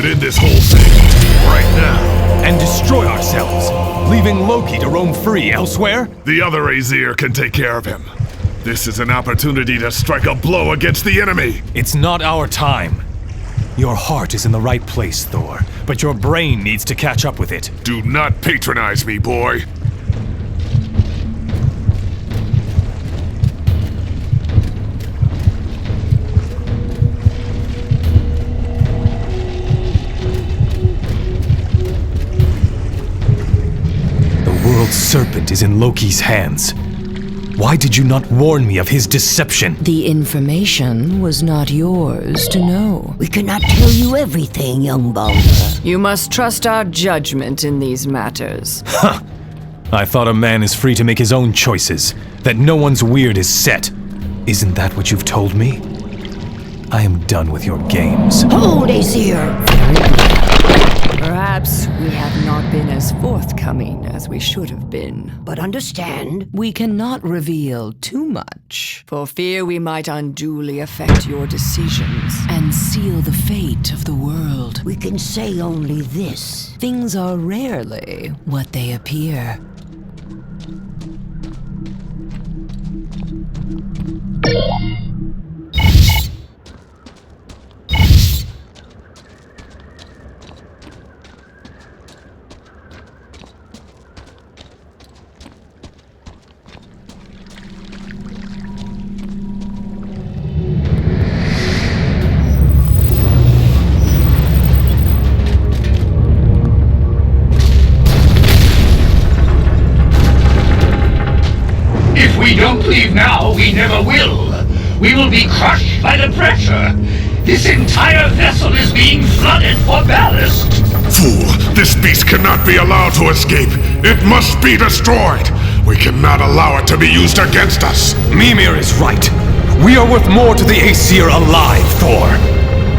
end this whole thing, right now. And destroy ourselves, leaving Loki to roam free elsewhere? The other Aesir can take care of him. This is an opportunity to strike a blow against the enemy. It's not our time. Your heart is in the right place, Thor, but your brain needs to catch up with it. Do not patronize me, boy. The world's serpent is in Loki's hands. Why did you not warn me of his deception? The information was not yours to know. We cannot tell you everything, young Baldur. You must trust our judgment in these matters. Huh! I thought a man is free to make his own choices, that no one's weird is set. Isn't that what you've told me? I am done with your games. Hold, Aesir! Perhaps we have not been as forthcoming as we should have been. But understand, We cannot reveal too much, for fear we might unduly affect your decisions and seal the fate of the world. we can say only this. Things are rarely what they appear. If we don't leave now, we never will. We will be crushed by the pressure. This entire vessel is being flooded for ballast. Fool, this beast cannot be allowed to escape. It must be destroyed. We cannot allow it to be used against us. Mimir is right. We are worth more to the Aesir alive, Thor.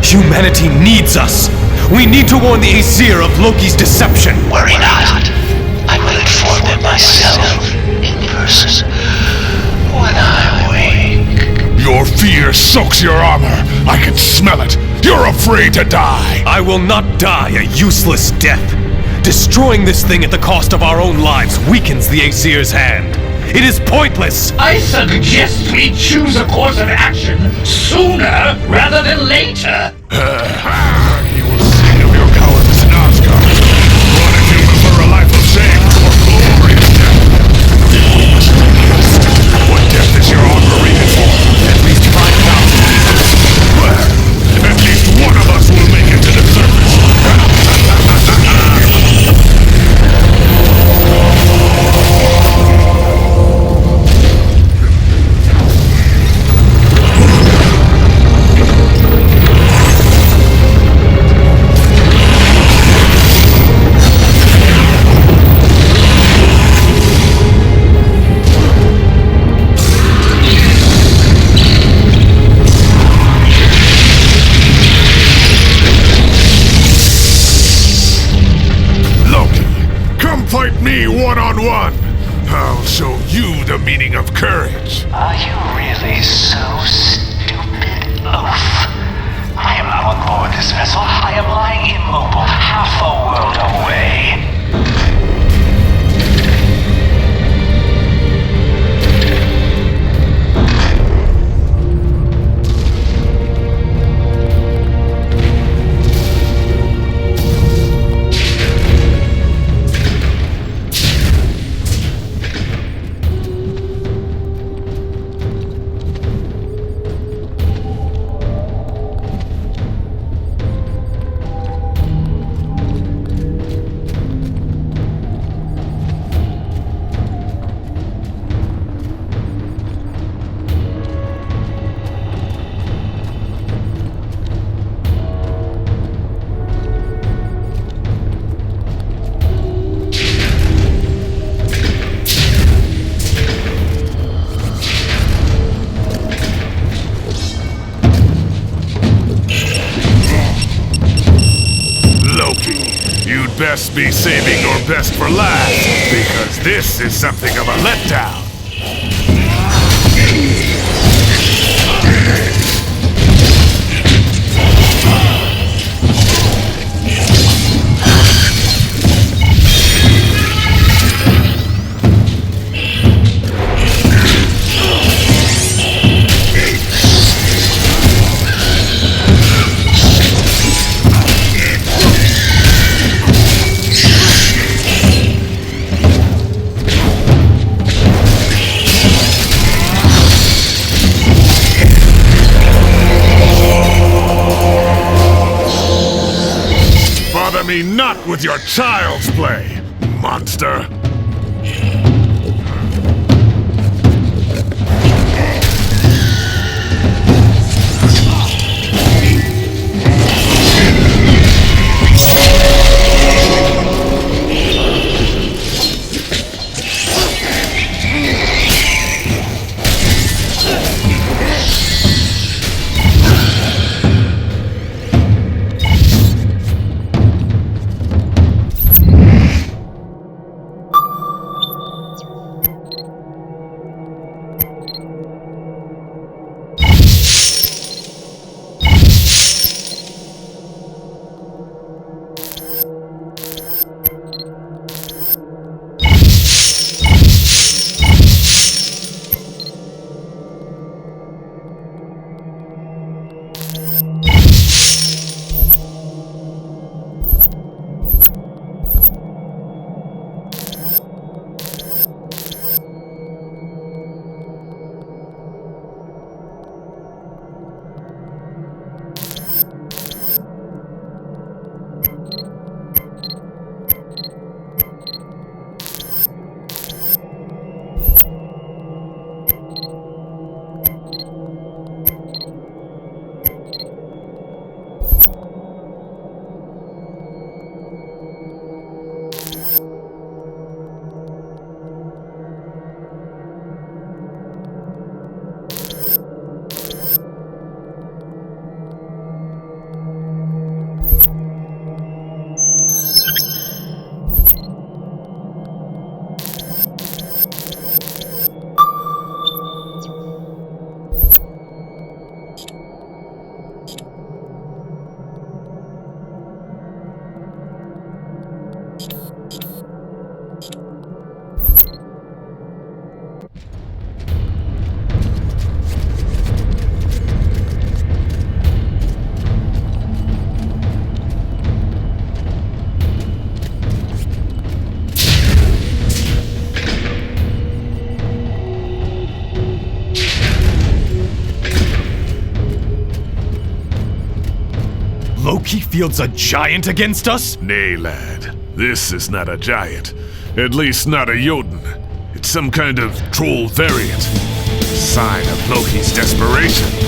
Humanity needs us. We need to warn the Aesir of Loki's deception. Worry not. I will inform them myself, in person, when I wake. Your fear soaks your armor. I can smell it. You're afraid to die. I will not die a useless death. Destroying this thing at the cost of our own lives weakens the Aesir's hand. It is pointless. I suggest we choose a course of action sooner rather than later. You will see of your cowardice in Asgard. One if you prefer a life of shame or glorious death. You must be honest. What death is your armor rated for? At least 5,000. Well, at least one of us will make it to the surface. Fight me one-on-one. I'll show you the meaning of courage. Are you really so stupid, oaf? I am not on board this vessel. I am lying immobile, half a world away. You'd best be saving your best for last, because this is something of a letdown. me not with your child's play, monster! Loki fields a giant against us? Nay, lad. This is not a giant. At least not a Jotun. It's some kind of troll variant. Sign of Loki's desperation.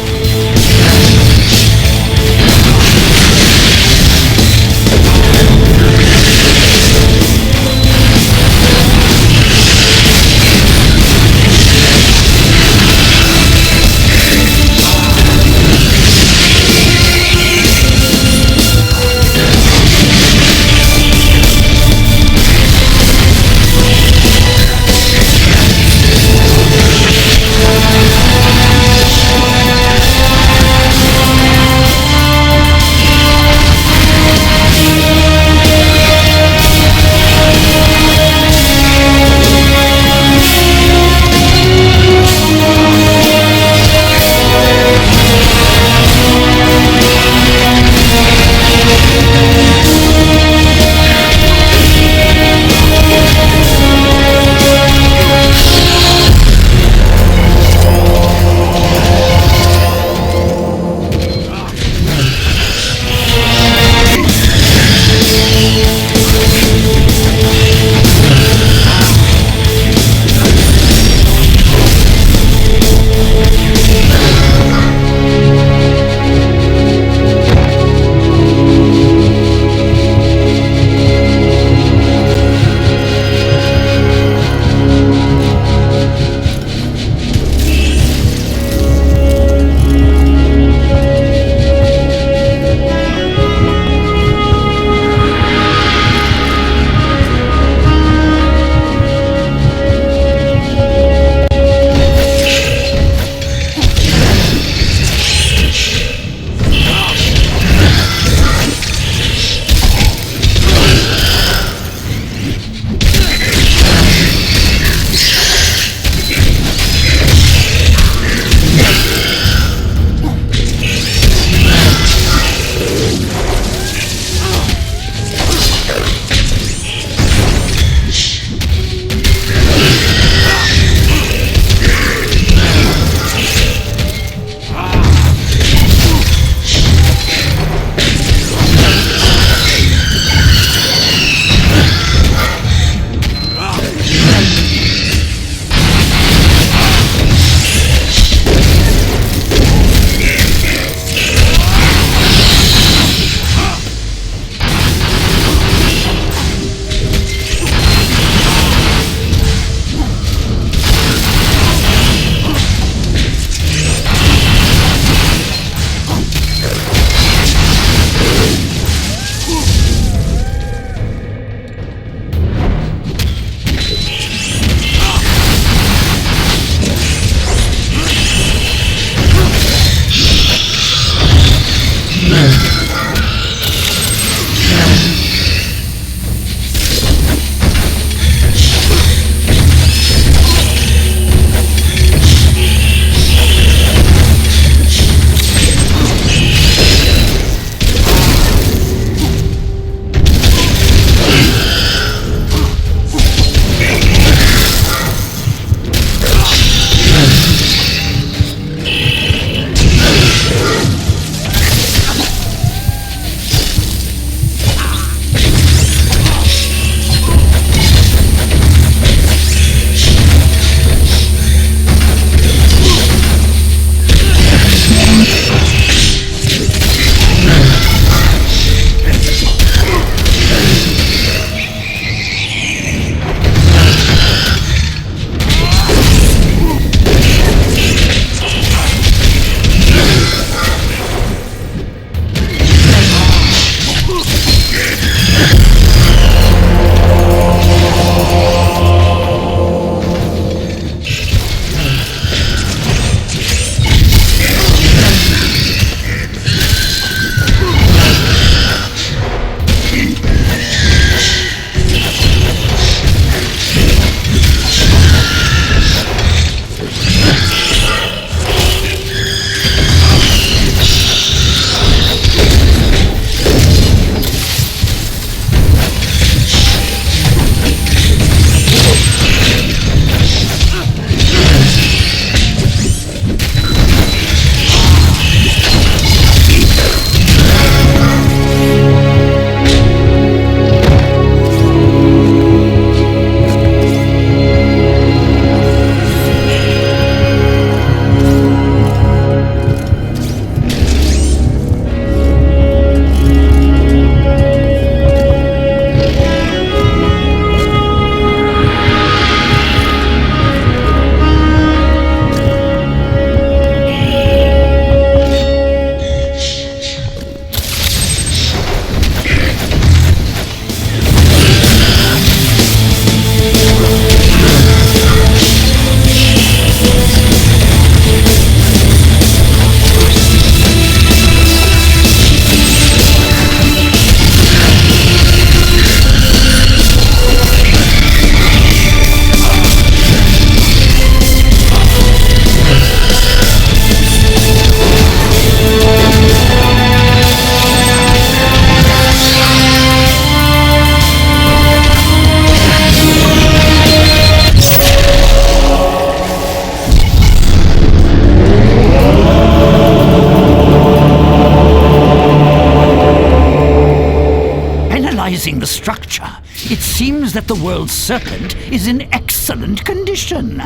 inspecting the structure, it seems that the world's serpent is in excellent condition.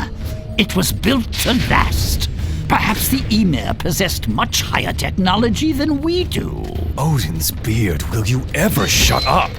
It was built to last. Perhaps the Emir possessed much higher technology than we do. Odin's beard, will you ever shut up?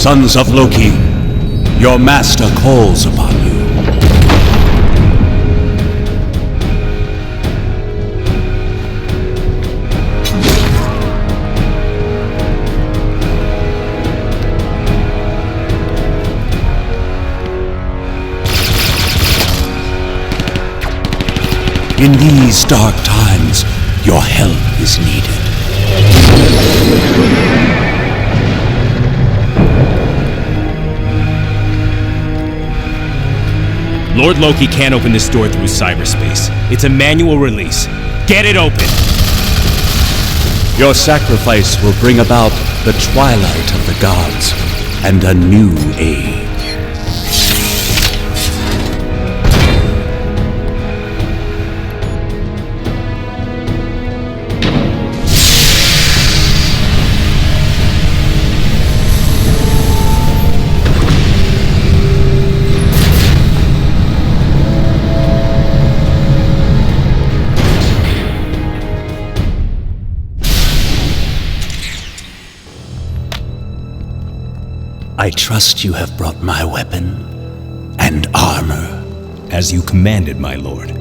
Sons of Loki, your master calls upon you. In these dark times, your help is needed. Lord Loki can't open this door through cyberspace. It's a manual release. Get it open! Your sacrifice will bring about the twilight of the gods and a new age. I trust you have brought my weapon and armor. As you commanded, my lord.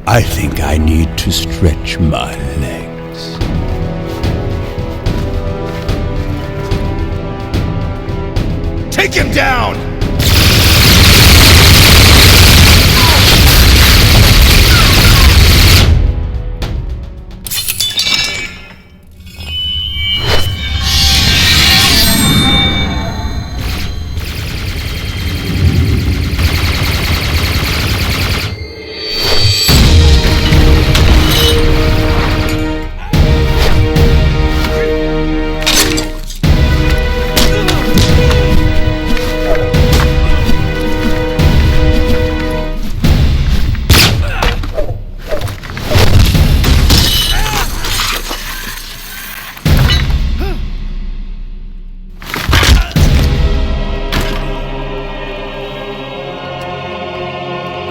I think I need to stretch my legs. Take him down!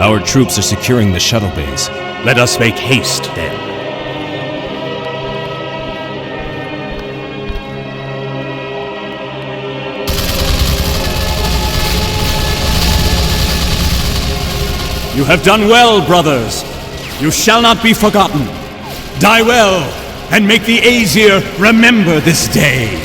Our troops are securing the shuttle bays. Let us make haste, then. You have done well, brothers. You shall not be forgotten. Die well, and make the Aesir remember this day.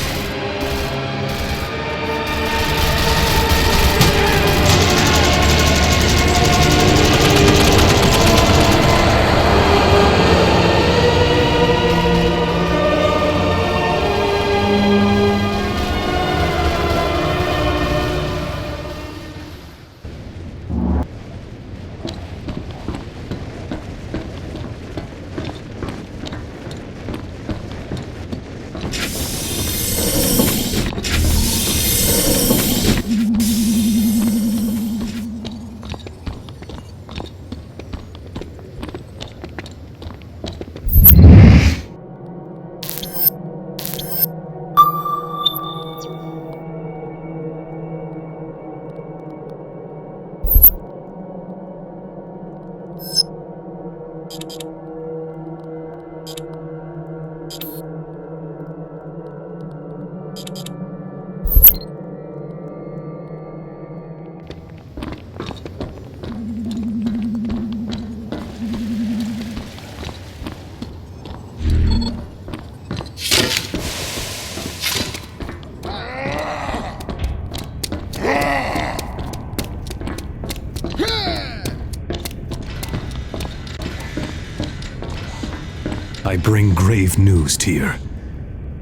I bring grave news, Tyr.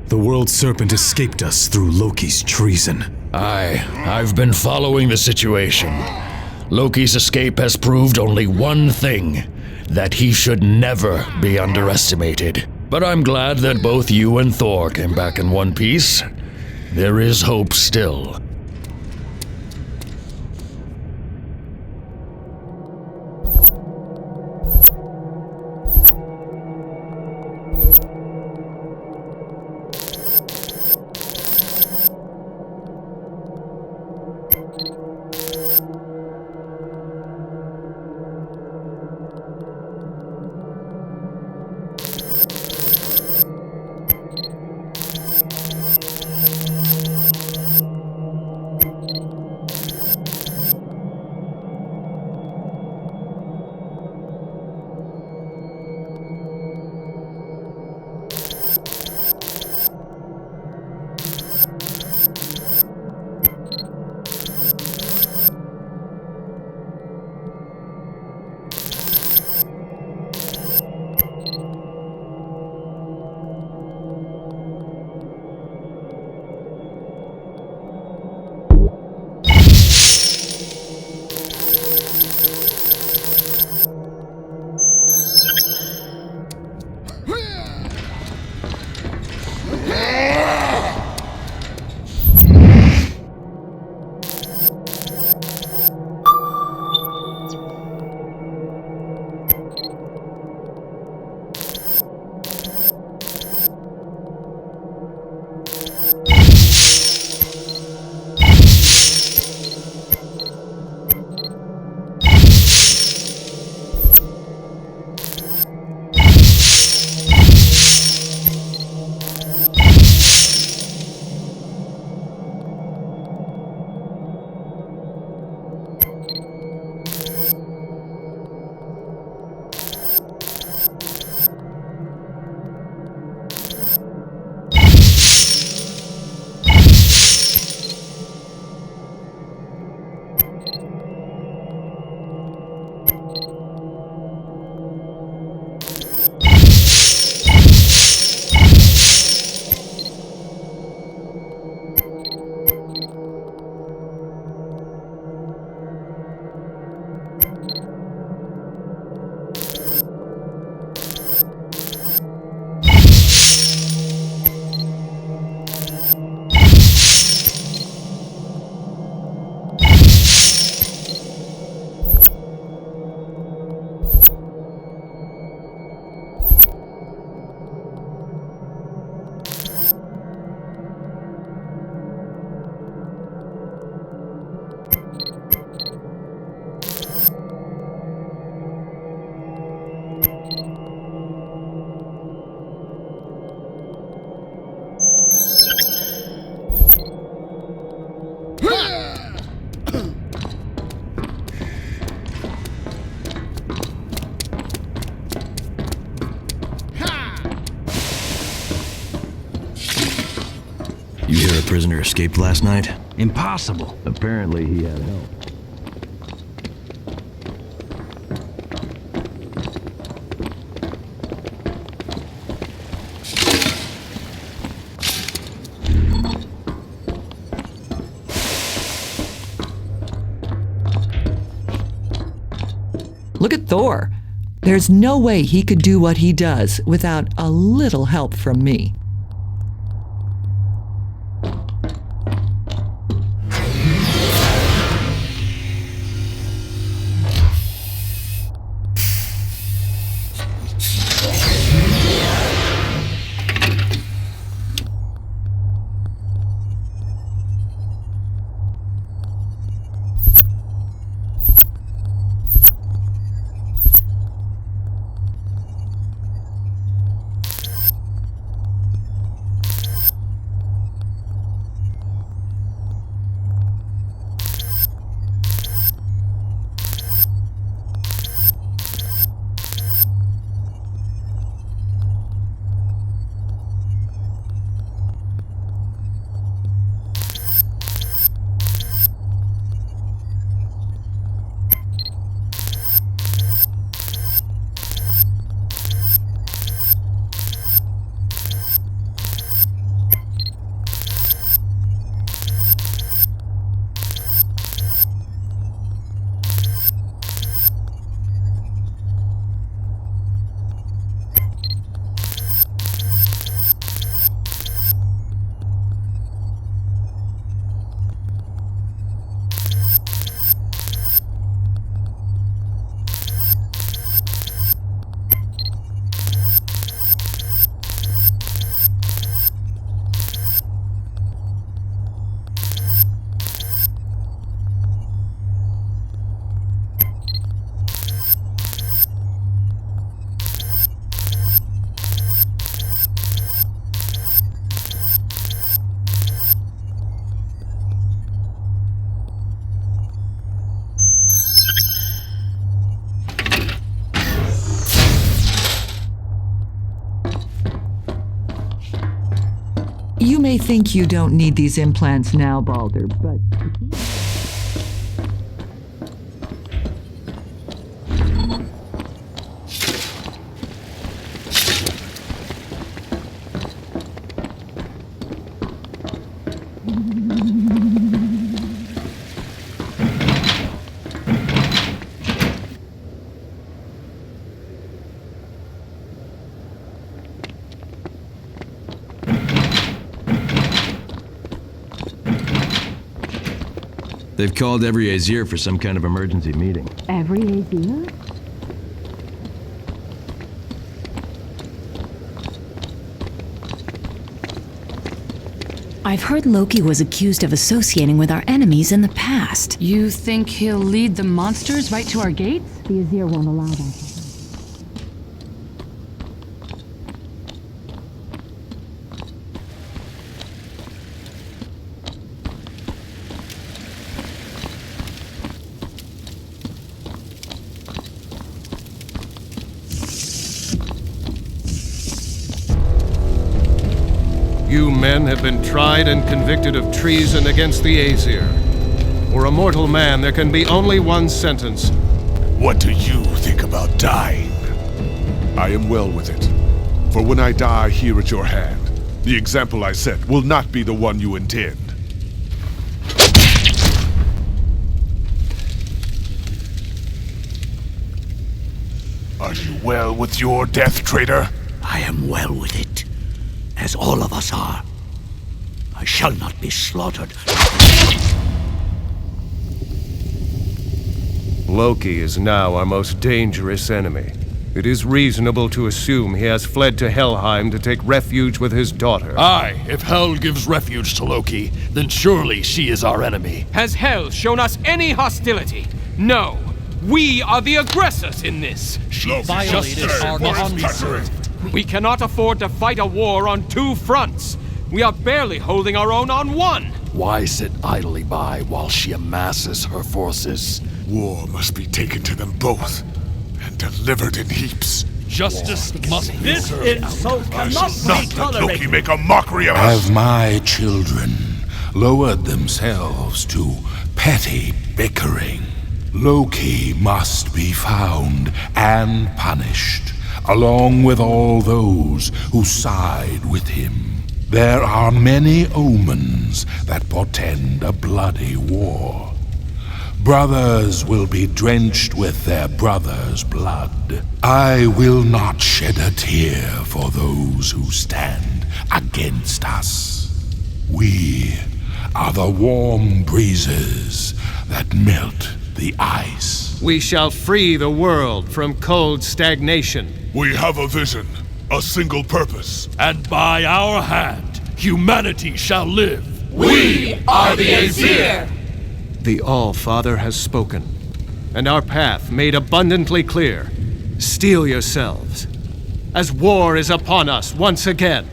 The World Serpent escaped us through Loki's treason. I've been following the situation. Loki's escape has proved only one thing, that he should never be underestimated. But I'm glad that both you and Thor came back in one piece. There is hope still. prisoner escaped last night? Impossible. Apparently he had help. Look at Thor. There's no way he could do what he does without a little help from me. You may think you don't need these implants now, Baldur, but... They've called every Aesir for some kind of emergency meeting. Every Aesir? I've heard Loki was accused of associating with our enemies in the past. You think he'll lead the monsters right to our gates? The Aesir won't allow that. You men have been tried and convicted of treason against the Aesir. For a mortal man, there can be only one sentence. What do you think about dying? I am well with it. For when I die here at your hand, the example I set will not be the one you intend. Are you well with your death, traitor? I am well with it, as all of us are. I shall not be slaughtered. Loki is now our most dangerous enemy. It is reasonable to assume he has fled to Helheim to take refuge with his daughter. Aye, if Hel gives refuge to Loki, then surely she is our enemy. Has Hel shown us any hostility? No. We are the aggressors in this. She violated our boundaries. We cannot afford to fight a war on two fronts. We are barely holding our own on one. Why sit idly by while she amasses her forces? War must be taken to them both, and delivered in heaps. Justice must be This served. insult I cannot shall be not let Loki tolerated. make a mockery of us. Have my children lowered themselves to petty bickering. Loki must be found and punished, along with all those who side with him. There are many omens that portend a bloody war. Brothers will be drenched with their brothers' blood. I will not shed a tear for those who stand against us. We are the warm breezes that melt the ice. We shall free the world from cold stagnation. We have a vision, a single purpose. And by our hand, humanity shall live. We are the Aesir! The All-Father has spoken, and our path made abundantly clear. Steel yourselves, as war is upon us once again.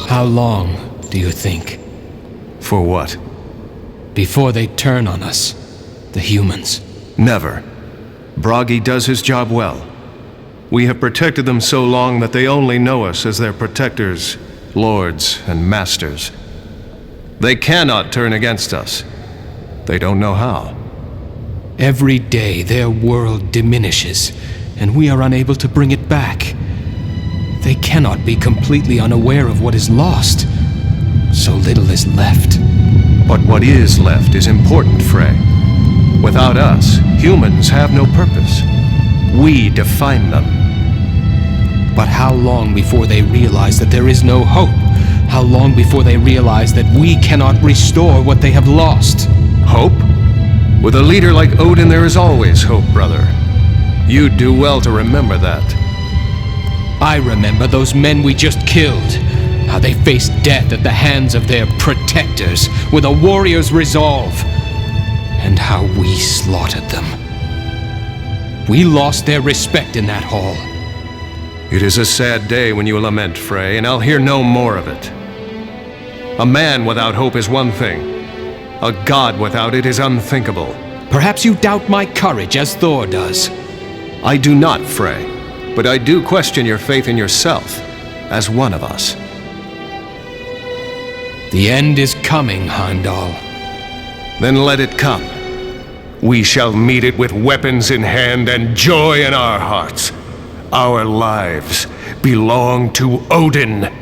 How long do you think? For what? Before they turn on us, the humans. Never. Bragi does his job well. We have protected them so long that they only know us as their protectors, lords, and masters. They cannot turn against us. They don't know how. Every day their world diminishes, and we are unable to bring it back. They cannot be completely unaware of what is lost. So little is left. But what is left is important, Frey. Without us, humans have no purpose. We define them. But how long before they realize that there is no hope? How long before they realize that we cannot restore what they have lost? Hope? With a leader like Odin, there is always hope, brother. You'd do well to remember that. I remember those men we just killed. How they faced death at the hands of their protectors with a warrior's resolve. And how we slaughtered them. We lost their respect in that hall. It is a sad day when you lament, Frey, and I'll hear no more of it. A man without hope is one thing. A god without it is unthinkable. Perhaps you doubt my courage as Thor does. I do not, Frey, but I do question your faith in yourself, as one of us. The end is coming, Heimdall. Then let it come. We shall meet it with weapons in hand and joy in our hearts. Our lives belong to Odin.